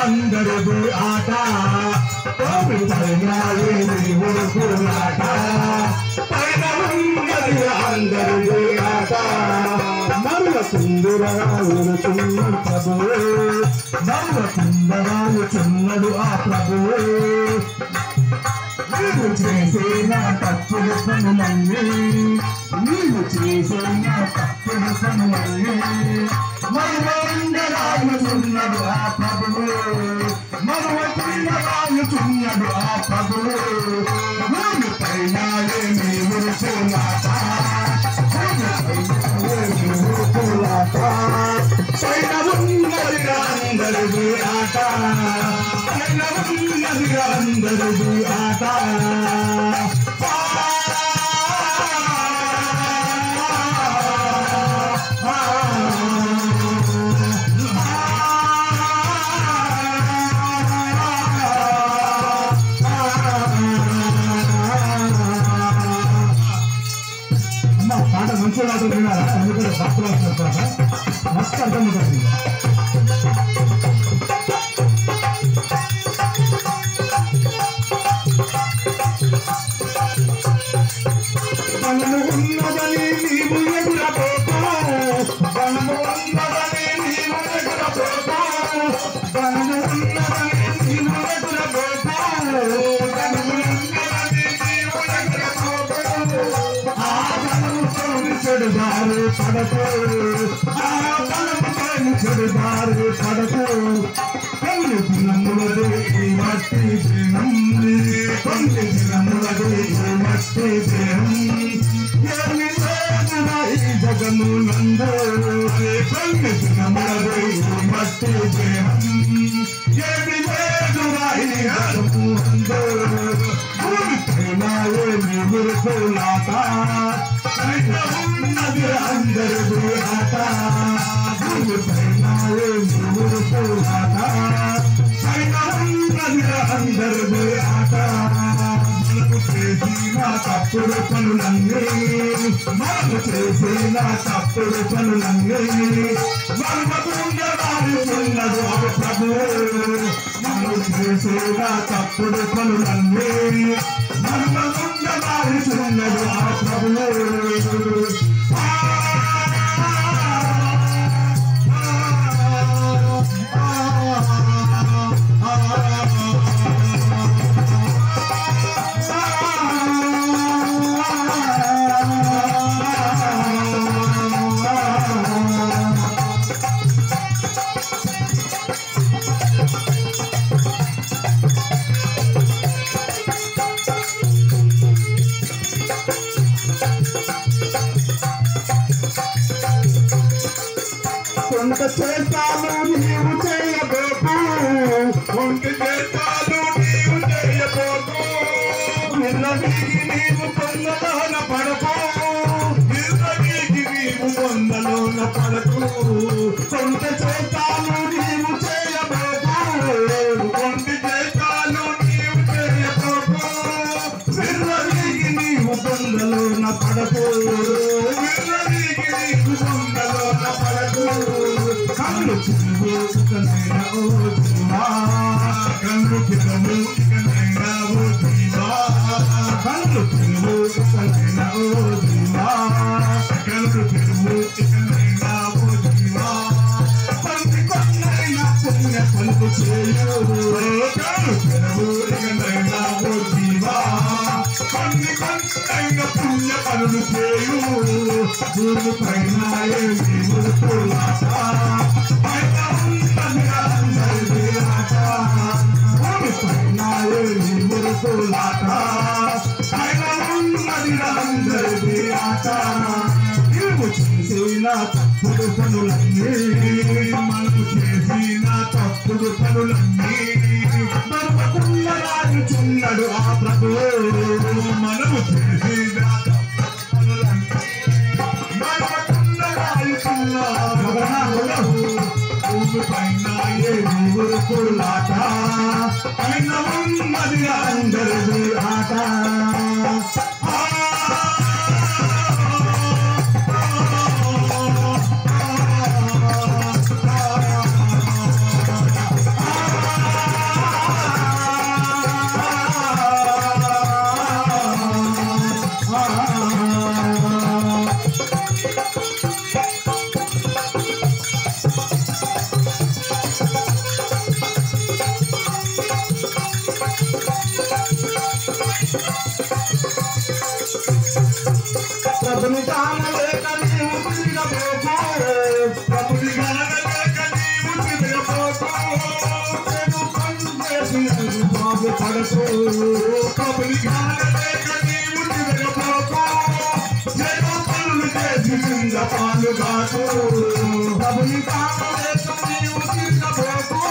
అందరిది ఆట ఊరుకులాట పైన ఉన్నది అందరిది ఆట మరుల కుందరాలుచున్న ప్రభువే మరుల కుందరాలుచున్నడు ఆ ప్రభువే నీవు చేసిన తప్పుడు పనులన్నీ నీవు చేసిన తప్పుడు పనులన్నీ మరువందరాలుచున్నడు ఆ ప్రభువే మరువందరాలుచున్నడు ఆ ప్రభువే భూమి పైన ఏమి ఊరుకులాట పైన ఉన్నది అందరిది ఆట పైన ఉన్నది అందరిది ఆట పాట మంచి పాట వినారా ఎందుకంటే భక్తులు వస్తున్నారు మస్తు అర్థమవుతుంది బలము ఉన్నదని నీవు ఎదురపోతా బలము ఉన్నదని నీవు ఎదురపోతా బలము ఉన్నదని నీవు ఎదురపోతా బలము ఉన్నదని నీవు ఎదురపోతా ఆ బలముతో చెడుదారు పడకు ఆ బలముతో చెడుదారు పడకు కొన్ని దినములదే ఈ మట్టి దినం కొన్ని దినములదే ఈ మట్టి దినం ఏమి లేదురా ఈ జగమునందు కొన్ని దినములదే ఈ మట్టి దినం ఏమి లేదురా ఈ జగమునందు భూమిపైన ఏమి ఊరుకులాట పైన ఉన్నది అందరిది ఆట భూమిపైన ఏమి ఊరుకులాట పైన ఉన్నది అందరిది ఆట చేసిన తప్పుడు పనులన్నీ మనకు చేసిన తప్పుడు పనులన్నీ మరువకుండవాడుతున్నదు ఆ ప్రభువే మనకు చేసిన తప్పుడు పనులన్నీ మరువకుండవాడుతున్నదు ఆ ప్రభువే కొంత చేస్తాను నీవు చేయబోకు కొంత చేస్తాను నీవు చేయబోకు నిర్ణీకి నీవు పొందలోన పడకు నిర్ణీకి నీవు పొందలోన పడకు కొంత చేస్తాను నీవు చేయబోకు కొంత చేస్తాను నీవు చేయబోకు నిర్ణీకి నీవు పొందలోన పడకు నిర్ణీకి నీవు పొందలోన పడకు కన్ను చిరువు ఇకనైనా ఓ జీవా కన్ను చిరువు ఇకనైనా ఓ జీవా కన్ను చిరువు ఇకనైనా ఓ జీవా కన్ను చిరువు ఇకనైనా ఓ జీవా పంచి కొన్నైనా పుణ్య పలుకు చేయు కన్ను చిరువు ఇకనైనా ఓ జీవా కొన్ని కొన్నైనా పుణ్య పనులు చేయు భూమి పైన ఏమి ఊరుకులాట పైన ఉన్నది అందరిది ఆట భూమి పైన ఏమి ఊరుకులాట పైన ఉన్నది అందరిది ఆట నీవు చేసిన తప్పుడు పనులన్నీ మనకు చేసిన తప్పుడు పనులన్నీ మరవకుండా రాజుచున్నాడు ఆ ప్రభువు మనము చేసిన పైన ఏమి ఊరుకులాట పైన ఉన్నది అందరిది ఆట పాలుగాకు ప్రభుని కానలేక నీవు తిరగబోకు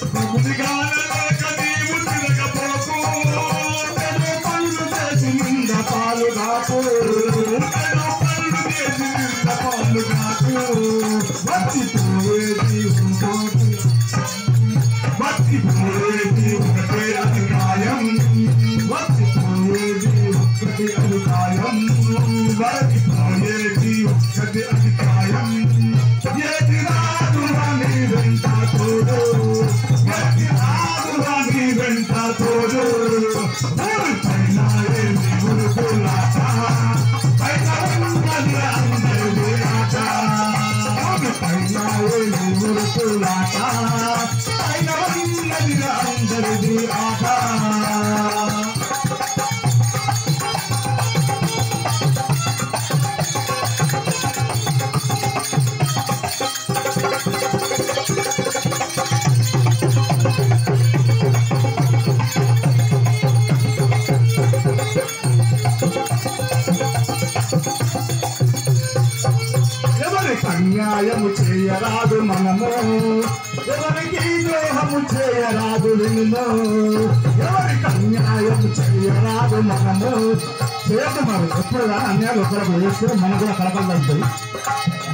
ప్రభుని కానలేక నీవు తిరగబోకు పనులు చేసి నింద పాలుగాకు పనులు చేసి నింద పాలుగాకు మర్చిపోయేది ఇంకోటి మర్చిపోయేది ఒకటే అధికాయం మర్చిపోయేది ఒక్కటి అధికాయం మర్చిపోయేది ఒక్కటి అధికాయం ఏది రాదురా నీ వెంట తోడు ఏది రాదురా నీ వెంట తోడు పైన ఏమి ఉరుకులాట పైన ఉన్నది అందరిది ఆట పైన ఏమి ఉరుకులాట పైన ఉన్నది అందరిది ఆట అన్యాయము చేయరాదు మనము ఎవరికి ద్రోహము చేయరాదు వినుము ఎవరికి అన్యాయము చేయరాదు మనము చేయదు మరి ఎప్పుడు కానీ అన్యాయాలు ఒకరికి వేస్తే మనకు కూడా కలకలుంటాయి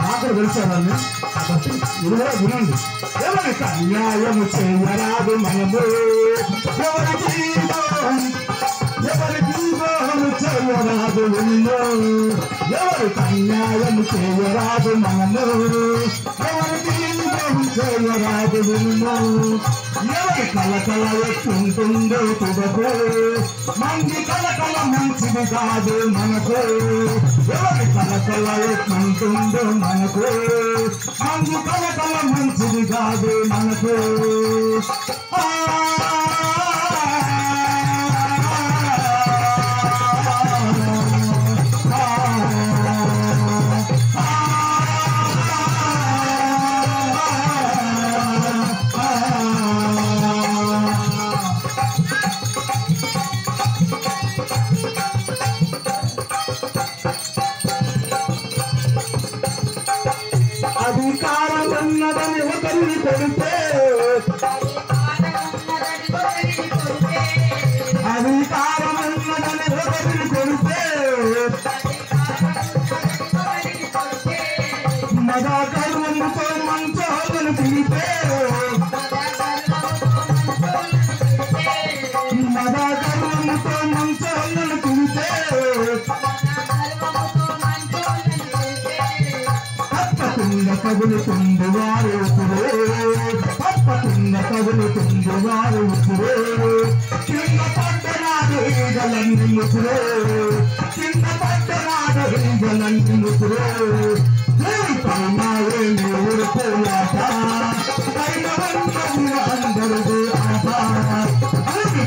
నాకు తెలిసేదాన్ని కాబట్టి ఇది కూడా వినండి ఎవరికి అన్యాయము చేయరాదు మనము ఎవరికి ద్రోహము చేయరాదు వినుము ఎవరికి అన్యాయము చేయరాదు మనము ఎవరికి చేయరాదు వినుము ఎవరి కలకల ఎట్లుంటుందో తుదకు మంది కలకల మంచిది కాదు మనకు ఎవరి కలకల ఎట్లుంటుందో మనకు మంది కలకల మంచిది కాదు మనకు అధికారం ఉన్నదని ఒకరిని కొడితే అధికారం ఉన్నదని ఒకరిని కొడితే మగా గర్వంతో మంచోళ్ళను తిరిగితే మగా గర్వంతో మంచోళ్ళను తిరిగితే కదులుతుంది వారు తప్పకుండా కదులుతుంది వారు కింద పట్టనాడు ఈగలన్నీ ముసురు కింద పట్టనాడు ఈగలన్నీ ముసురు పైన ఏమి ఊరుకోలాట పైన అందరిది ఆట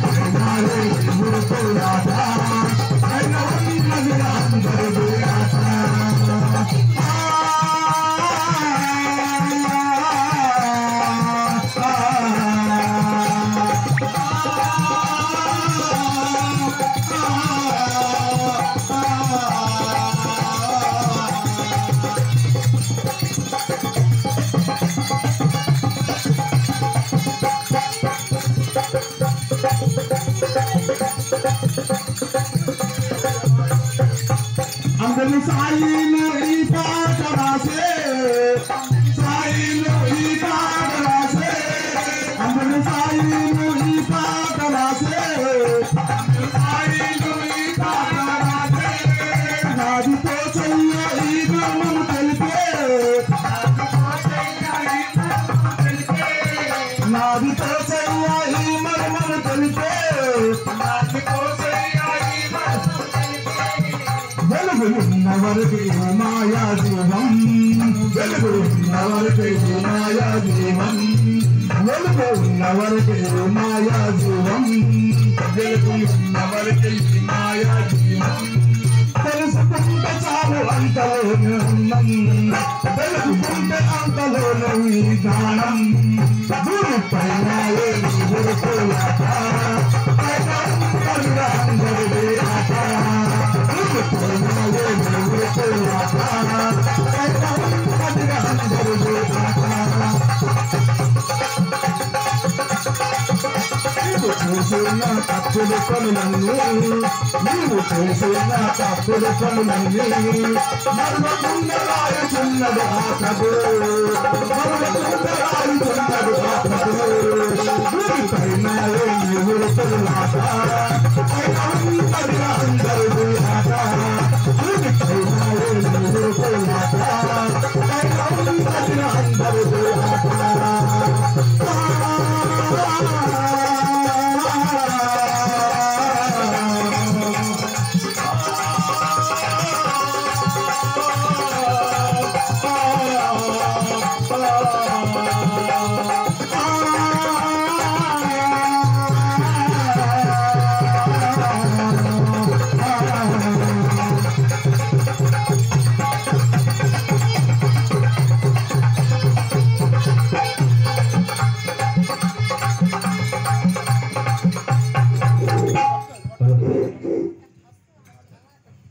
పైన ఏమి ఊరుకోలాట పైన అందరిది ఆట అందరి సాయిలు ఈ పాట రాసే సాయిలు ఈ పాట రాసే అందరి సాయిలు ఈ పాట రాసే సాయిలు ఈ పాట రాసే నాదితో చెయ్య ఈ బ్రహ్మను తెలిపే నాదితో చెయ్య ఈ మర్మను తెలిపే వెలుగు ఉన్నవరికి మాయా జీవం వెలుగు ఉన్నవరికి మాయా జీవం వెలుగు ఉన్నవరికి మాయా జీవం వెలుగు ఉన్నవరికి మాయా జీవం తెలుసుకుంటే చాలు అంతలోనే ఉన్నాం తెలుసుకుంటే అంతలోనే ఈ గానం గురు పైన ఊరుకోలాట పైన అందరిదే ఆట చేసిన తప్పుడు పనులన్నీ నీవు చేసిన తప్పుడు పనులన్నీ మరువకుండా రాయుచున్నది ఆ ప్రభు మరువకుండా రాయుచున్నది ఆ ప్రభు పైన నీవు పైన